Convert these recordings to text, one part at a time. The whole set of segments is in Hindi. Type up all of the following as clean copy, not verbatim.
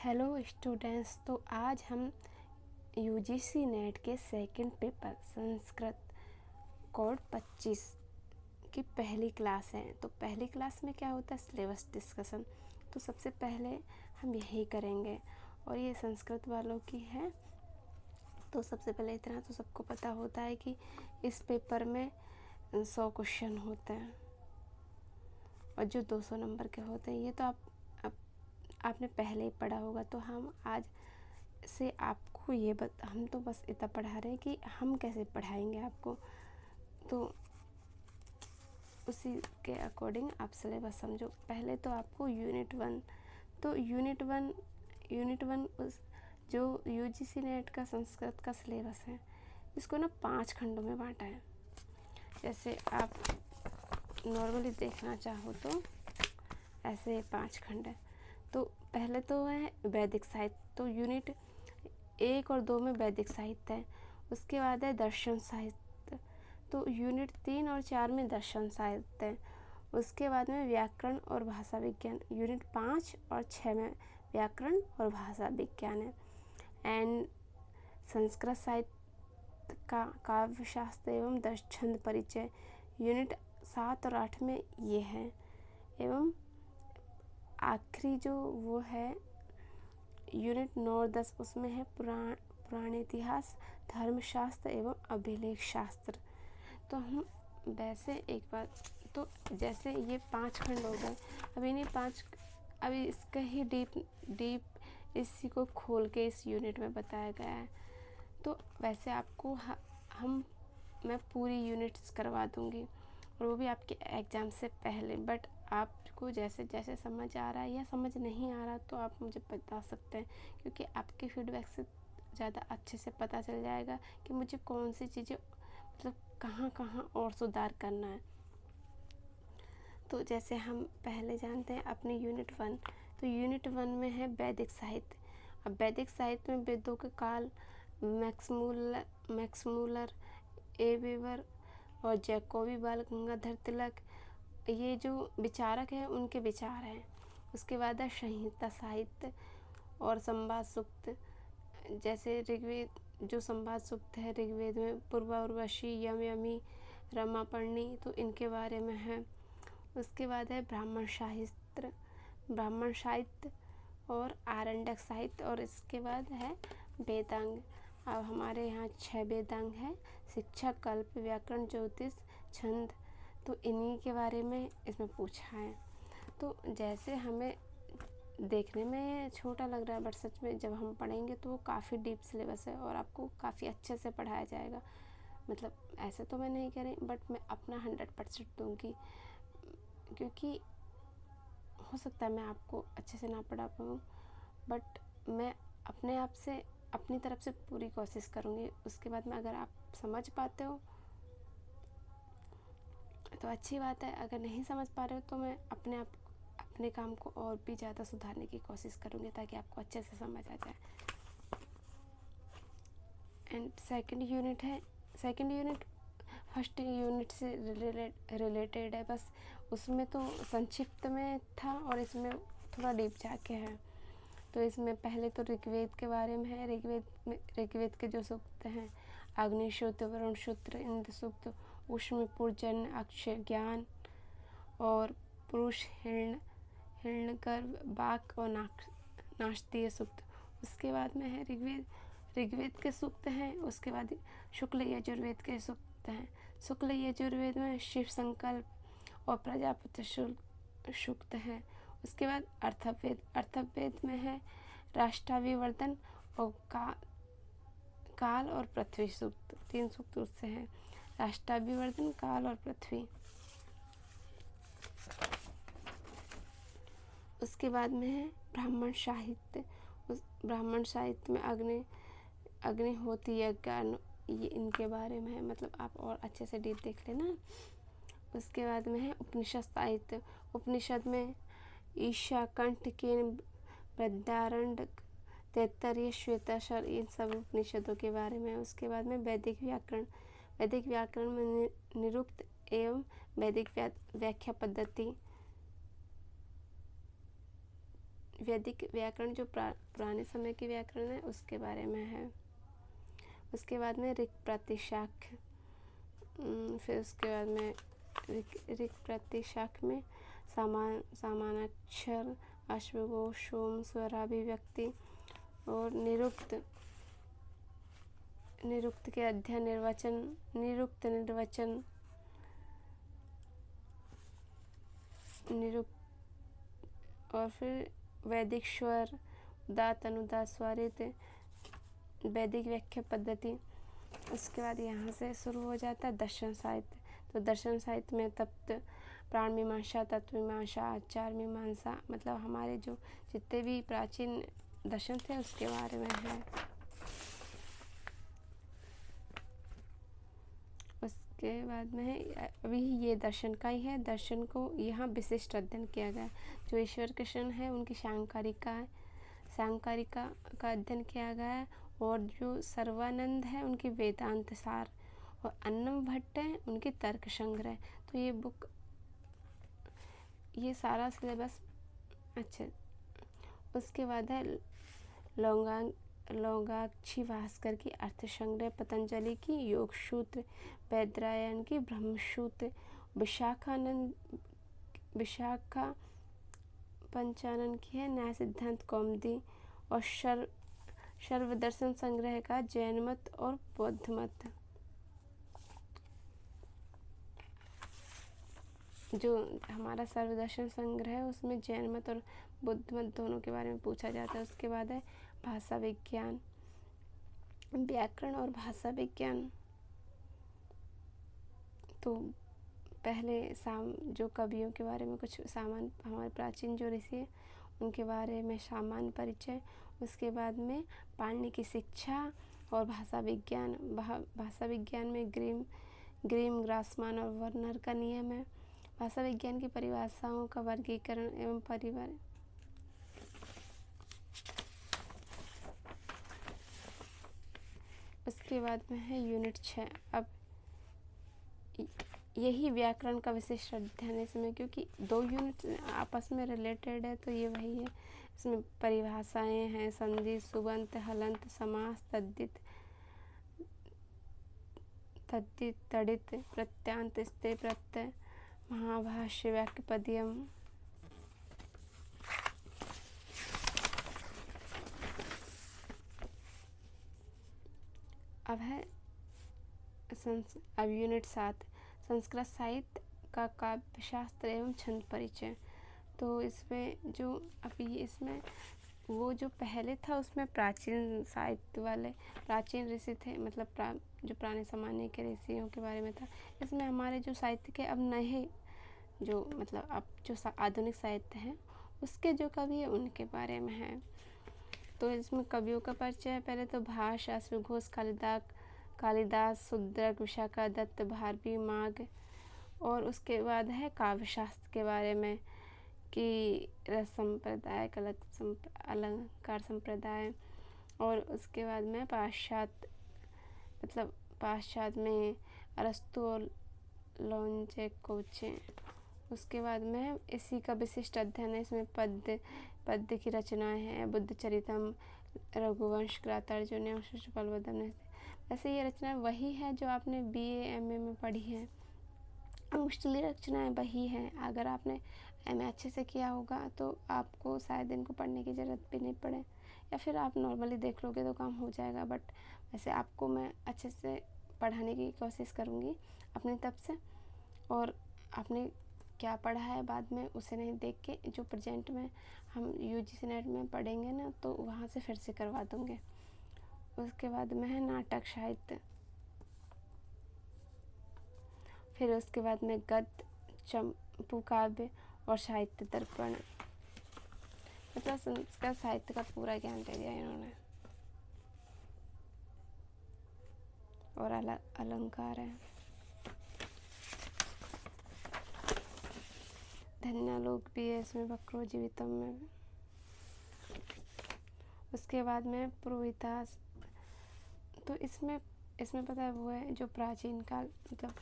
हेलो स्टूडेंट्स, तो आज हम यूजीसी नेट के सेकंड पेपर संस्कृत कोड 25 की पहली क्लास है। तो पहली क्लास में क्या होता है, सिलेबस डिस्कशन। तो सबसे पहले हम यही करेंगे और ये संस्कृत वालों की है। तो सबसे पहले इतना तो सबको पता होता है कि इस पेपर में 100 क्वेश्चन होते हैं और जो 200 नंबर के होते हैं ये तो आपने पहले ही पढ़ा होगा। तो हम आज से आपको हम तो बस इतना पढ़ा रहे हैं कि हम कैसे पढ़ाएंगे आपको, तो उसी के अकॉर्डिंग आप सिलेबस समझो। पहले तो आपको यूनिट वन जो यूजीसी नेट का संस्कृत का सिलेबस है इसको ना 5 खंडों में बांटा है। जैसे आप नॉर्मली देखना चाहो तो ऐसे 5 खंड है। तो पहले तो है वैदिक साहित्य, तो यूनिट 1 और 2 में वैदिक साहित्य है। उसके बाद है दर्शन साहित्य, तो यूनिट 3 और 4 में दर्शन साहित्य है। उसके बाद में व्याकरण और भाषा विज्ञान, यूनिट 5 और 6 में व्याकरण और भाषा विज्ञान है। एंड संस्कृत साहित्य का काव्य शास्त्र एवं दस छंद परिचय, यूनिट 7 और 8 में ये है। एवं आखिरी जो वो है यूनिट 9 और 10, उसमें है पुराण इतिहास, धर्मशास्त्र एवं अभिलेख शास्त्र। तो हम वैसे एक बात, तो जैसे ये 5 खंड हो गए, अभी इसका ही डीप इसी को खोल के इस यूनिट में बताया गया है। तो वैसे आपको मैं पूरी यूनिट्स करवा दूंगी और वो भी आपके एग्ज़ाम से पहले। बट आपको जैसे जैसे समझ आ रहा है या समझ नहीं आ रहा तो आप मुझे बता सकते हैं, क्योंकि आपके फीडबैक से ज़्यादा अच्छे से पता चल जाएगा कि मुझे कौन सी चीज़ें मतलब कहाँ कहाँ और सुधार करना है। तो जैसे हम पहले जानते हैं अपनी यूनिट 1, तो यूनिट 1 में है वैदिक साहित्य। अब वैदिक साहित्य में वेदों के काल मैक्समूलर, एबेवर और जैकोबी बाल गंगाधर तिलक, ये जो विचारक हैं उनके विचार हैं। उसके बाद है संहिता साहित्य और संवाद सूक्त, जैसे ऋग्वेद जो संवाद सूक्त है ऋग्वेद में पूर्वा उर्वशी, यम यमी, रमापर्णी, तो इनके बारे में है। उसके बाद है ब्राह्मण साहित्य और आरण्यक साहित्य, और इसके बाद है वेदांग। अब हमारे यहाँ 6 वेदांग है, शिक्षा, कल्प, व्याकरण, ज्योतिष, छंद, तो इन्हीं के बारे में इसमें पूछा है। तो जैसे हमें देखने में ये छोटा लग रहा है, बट सच में जब हम पढ़ेंगे तो वो काफ़ी डीप सिलेबस है और आपको काफ़ी अच्छे से पढ़ाया जाएगा। मतलब ऐसे तो मैं नहीं कह रही, बट मैं अपना 100% दूंगी, क्योंकि हो सकता है मैं आपको अच्छे से ना पढ़ा पाऊँ, बट मैं अपनी तरफ से पूरी कोशिश करूँगी। उसके बाद में अगर आप समझ पाते हो तो अच्छी बात है, अगर नहीं समझ पा रहे हो तो मैं अपने काम को और भी ज़्यादा सुधारने की कोशिश करूँगी ताकि आपको अच्छे से समझ आ जाए। And second unit first unit से रिलेटेड है, बस उसमें तो संक्षिप्त में था और इसमें थोड़ा डीप जाके है। तो इसमें पहले तो ऋग्वेद के बारे में है। ऋग्वेद के जो सूक्त हैं अग्नि सूक्त, वरुण सूक्त, इंद्र सूक्त, उष्म, पूर्जन्य, अक्षय, ज्ञान और पुरुष, हिरण्यगर्भ, वाक और नास्तीय सूक्त। उसके बाद में है ऋग्वेद के सूक्त हैं। उसके बाद शुक्ल यजुर्वेद के सूक्त हैं। शुक्ल यजुर्वेद में शिव संकल्प और प्रजापति सूक्त है। उसके बाद अर्थवेद में है राष्ट्राभिवर्धन और काल और पृथ्वी सूक्त। 3 सूक्त उससे है, राष्ट्राभिवर्धन, काल और पृथ्वी। उसके बाद में है ब्राह्मण साहित्य। उस ब्राह्मण साहित्य में अग्निहोत्र, यज्ञ, ये इनके बारे में है। मतलब आप और अच्छे से डीप देख लेना। उसके बाद में है उपनिषद साहित्य। उपनिषद में ईशा, कंठ, केन, बृहदारण्यक, तैत्तरीय, श्वेताश्वर, इन सब उपनिषदों के बारे में। उसके बाद में वैदिक व्याकरण में निरुक्त एवं वैदिक व्याख्या पद्धति, वैदिक व्याकरण जो पुराने समय के व्याकरण है उसके बारे में है। उसके बाद में ऋक् प्रतिशाख्य, फिर उसके बाद में ऋक् प्रतिशाख्य में सामानाक्षर, अश्वगोष, सोम, स्वराभिव्यक्ति और निरुक्त के अध्ययन, निरुक्त निर्वचन, और फिर वैदिक स्वर, उदात्त अनुदात्त स्वरित, वैदिक व्याख्या पद्धति। उसके बाद यहाँ से शुरू हो जाता है दर्शन साहित्य। तो दर्शन साहित्य में तत्व, प्राण मीमांसा, तत्व मीमांसा, आचार मीमांसा, मतलब हमारे जो जितने भी प्राचीन दर्शन थे उसके बारे में है। उसके बाद में है, अभी ये दर्शन का ही है। दर्शन को यहाँ विशिष्ट अध्ययन किया गया। जो ईश्वर कृष्ण है उनकी सांकारिका का अध्ययन किया गया है। और जो सर्वानंद है उनकी वेदांत सार, और अन्नम भट्ट है उनकी तर्क संग्रह। तो ये बुक, ये सारा सिलेबस अच्छा। उसके बाद है लौगाक्षी भास्कर की अर्थ संग्रह, पतंजलि की योग सूत्र, वैद्रायन की ब्रह्मसूत्र, विशाखा पंचानन की है न्याय सिद्धांत कौमुदी, और सर्वदर्शन संग्रह का जैन मत और बौद्ध मत। जो हमारा सर्वदर्शन संग्रह है उसमें जैन मत और बुद्ध मत दोनों के बारे में पूछा जाता है। उसके बाद है भाषा विज्ञान, व्याकरण और भाषा विज्ञान। तो पहले जो कवियों के बारे में कुछ सामान्य, हमारे प्राचीन जो ऋषि हैं उनके बारे में सामान्य परिचय। उसके बाद में पाणिनि की शिक्षा और भाषा विज्ञान। भाषा विज्ञान में ग्रीम, ग्रासमान और वर्नर का नियम है। भाषा विज्ञान की परिभाषाओं का वर्गीकरण एवं परिवार। उसके बाद में है यूनिट 6। अब यही व्याकरण का विशिष्ट अध्ययन है इसमें, क्योंकि 2 यूनिट आपस में रिलेटेड है तो ये वही है। इसमें परिभाषाएं हैं, संधि, सुबंत, हलंत, समास, तद्धित, तड़ित, प्रत्यांत, स्थिर प्रत्यय, महाभाष्य, वाक्यपदियम। अब यूनिट 7, संस्कृत साहित्य का काव्यशास्त्र एवं छंद परिचय। तो इसमें जो अभी इसमें वो जो पहले था उसमें प्राचीन साहित्य वाले प्राचीन ऋषि थे, मतलब जो पुराने ज़माने के ऋषियों के बारे में था। इसमें हमारे जो साहित्य के अब नए जो मतलब अब जो आधुनिक साहित्य हैं उसके जो कवि है उनके बारे में है। तो इसमें कवियों का परिचय है। पहले तो भाष, अश्वघोष, कालिदास, शूद्रक, विशाखा दत्त, भारवी, माघ। और उसके बाद है काव्यशास्त्र के बारे में कि रस संप्रदाय, अलंकार संप्रदाय। और उसके बाद में पाश्चात्य में अरस्तु और लोंजेकोचे। उसके बाद में इसी का विशिष्ट अध्ययन है। इसमें पद्य की रचनाएं हैं, बुद्ध चरितम, रघुवंश, कृतार्जुन एवं शिशुपाल। वैसे ये रचनाएं वही है जो आपने BA MA में पढ़ी है। मोस्टली रचनाएं वही हैं। अगर आपने MA अच्छे से किया होगा तो आपको शायद इनको पढ़ने की ज़रूरत भी नहीं पड़े, या फिर आप नॉर्मली देख लोगे तो काम हो जाएगा। बट वैसे आपको मैं अच्छे से पढ़ाने की कोशिश करूँगी अपनी तरफ से। और आपने क्या पढ़ा है बाद में उसे नहीं देख के, जो प्रेजेंट में हम UGC नेट में पढ़ेंगे ना तो वहाँ से फिर से करवा दूँगे। उसके बाद में है नाटक साहित्य। फिर उसके बाद में गद्य, चंपू काव्य और साहित्य दर्पण। मतलब संस्कृत साहित्य का पूरा ज्ञान दे दिया इन्होंने। और अलंकार है। धन्यालोक भी है इसमें, वक्रो जीवितम में। उसके बाद में पुरोहितास। तो इसमें पता है वो है जो प्राचीन काल, मतलब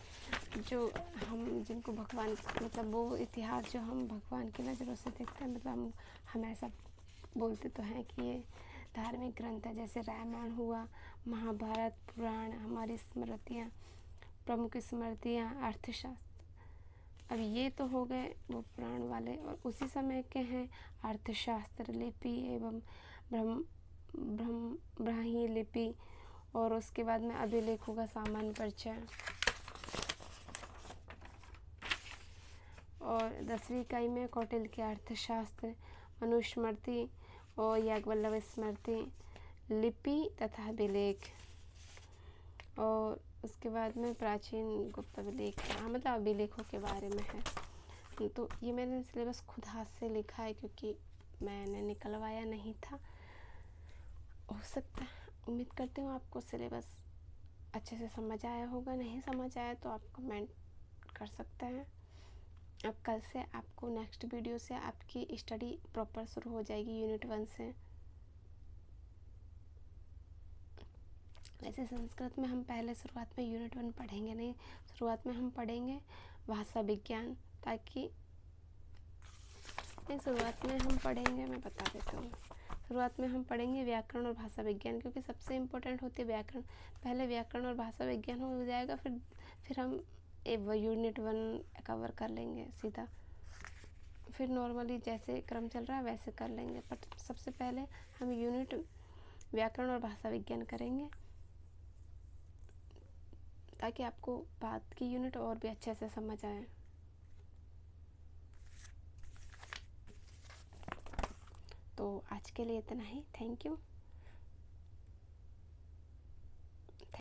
जो हम जिनको भगवान, मतलब वो इतिहास जो हम भगवान की नज़रों से देखते हैं, मतलब हम ऐसा बोलते तो हैं कि ये धार्मिक ग्रंथ है, जैसे रामायण हुआ, महाभारत, पुराण, हमारी स्मृतियाँ, प्रमुख स्मृतियाँ, अर्थशास्त्र। अब ये तो हो गए वो पुराण वाले, और उसी समय के हैं अर्थशास्त्र, लिपि एवं ब्राह्मी लिपि, और उसके बाद में अभिलेखों का सामान्य परिचय। और 10वीं इकाई में कौटिल्य के अर्थशास्त्र, मनुस्मृति और याज्ञवल्क्य स्मृति, लिपि तथा अभिलेख। और उसके बाद में प्राचीन गुप्त अभिलेख, मतलब अभिलेखों के बारे में है। तो ये मैंने सिलेबस खुद हाथ से लिखा है, क्योंकि मैंने निकलवाया नहीं था। हो सकता है, उम्मीद करती हूँ आपको सिलेबस अच्छे से समझ आया होगा। नहीं समझ आया तो आप कमेंट कर सकते हैं। अब कल से आपको नेक्स्ट वीडियो से आपकी स्टडी प्रॉपर शुरू हो जाएगी यूनिट 1 से। वैसे संस्कृत में हम पहले शुरुआत में यूनिट 1 पढ़ेंगे नहीं, शुरुआत में हम पढ़ेंगे भाषा विज्ञान, ताकि शुरुआत में हम पढ़ेंगे, मैं बता देती हूँ, शुरुआत में हम पढ़ेंगे व्याकरण और भाषा विज्ञान, क्योंकि सबसे इम्पोर्टेंट होती है व्याकरण। पहले व्याकरण और भाषा विज्ञान हो जाएगा, फिर हम यूनिट 1 कवर कर लेंगे सीधा। फिर नॉर्मली जैसे क्रम चल रहा है वैसे कर लेंगे, पर सबसे पहले हम यूनिट व्याकरण और भाषा विज्ञान करेंगे, ताकि आपको बाद की यूनिट और भी अच्छे से समझ आए। तो आज के लिए इतना ही। Thank you.